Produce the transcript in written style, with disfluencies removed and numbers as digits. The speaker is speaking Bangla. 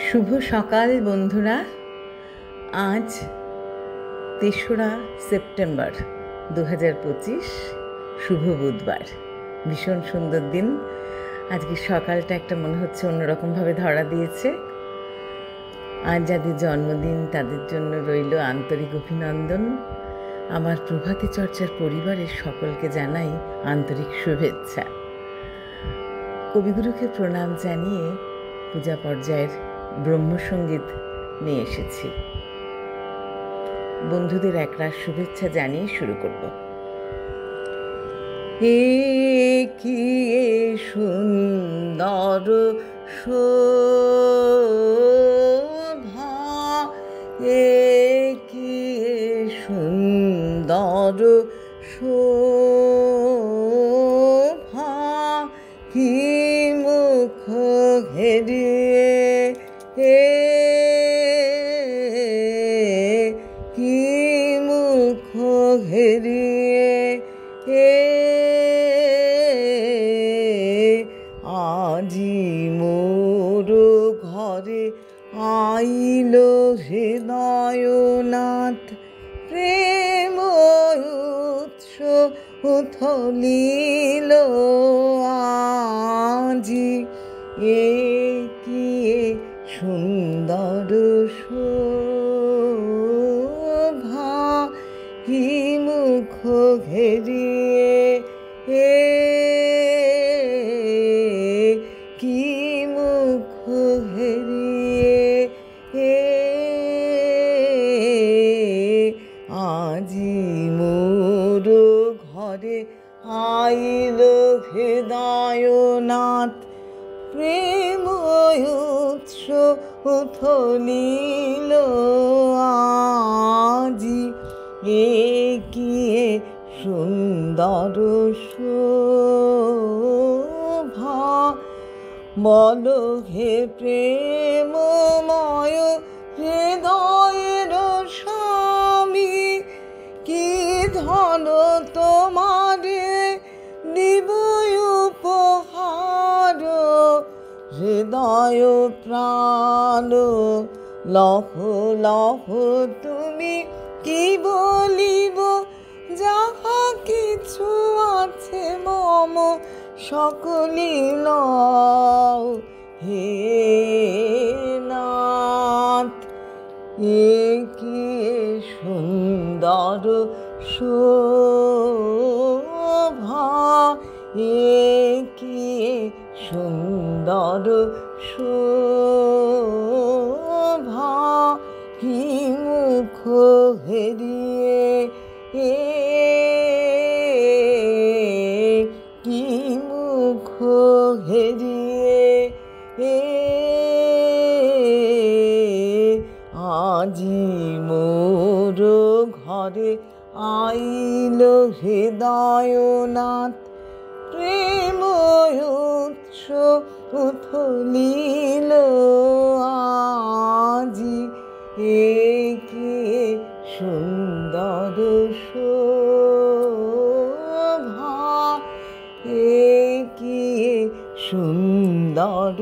শুভ সকাল বন্ধুরা। আজ ৩রা সেপ্টেম্বর ২০২৫, শুভ বুধবার। ভীষণ সুন্দর দিন। আজকে সকালটা একটা মনে হচ্ছে অন্যরকমভাবে ধরা দিয়েছে। আজ যাদের জন্মদিন তাদের জন্য রইল আন্তরিক অভিনন্দন। আমার প্রভাতী চর্চার পরিবারের সকলকে জানাই আন্তরিক শুভেচ্ছা। কবিগুরুকে প্রণাম জানিয়ে পূজা পর্যায়ের ব্রহ্মসঙ্গীত নিয়ে এসেছি। বন্ধুদের একরাশ শুভেচ্ছা জানিয়ে শুরু করব। কি সুন্দর শোভা, কি সুন্দর শোভা, কি মুখ হেরিয়ে কি মুখ হেরিয়ে আজি মোর ঘরে আইল হৃদয়নাথ, প্রেম উৎস উথলিল আজি। কি সুন্দর শোভা, কি মুখ ঘেরিয়ে কি মুখ ঘেরিয়ে আজি মোর ঘরে আইল হৃদয়নাথ, প্রেম উৎস উথলিল আজি। কি সুন্দর শোভা, বল হে প্রেমময় হৃদয়ের স্বামী, কি ধন তোমারে দিব উপহার। হৃদয় প্রাণ লহ লহ তুমি কি বলিব, যাহা কিছু আছে মম সকলি লও হে নাথ। কি সুন্দর শোভা, কি সুন্দর শোভা, কি মুখ হেরিয়ে কি মুখ হেরিয়ে আজি মোর ঘরে আইল হৃদয়নাথ, প্রেম উৎস উথলিল আজি। কি সুন্দর শোভা, কি সুন্দর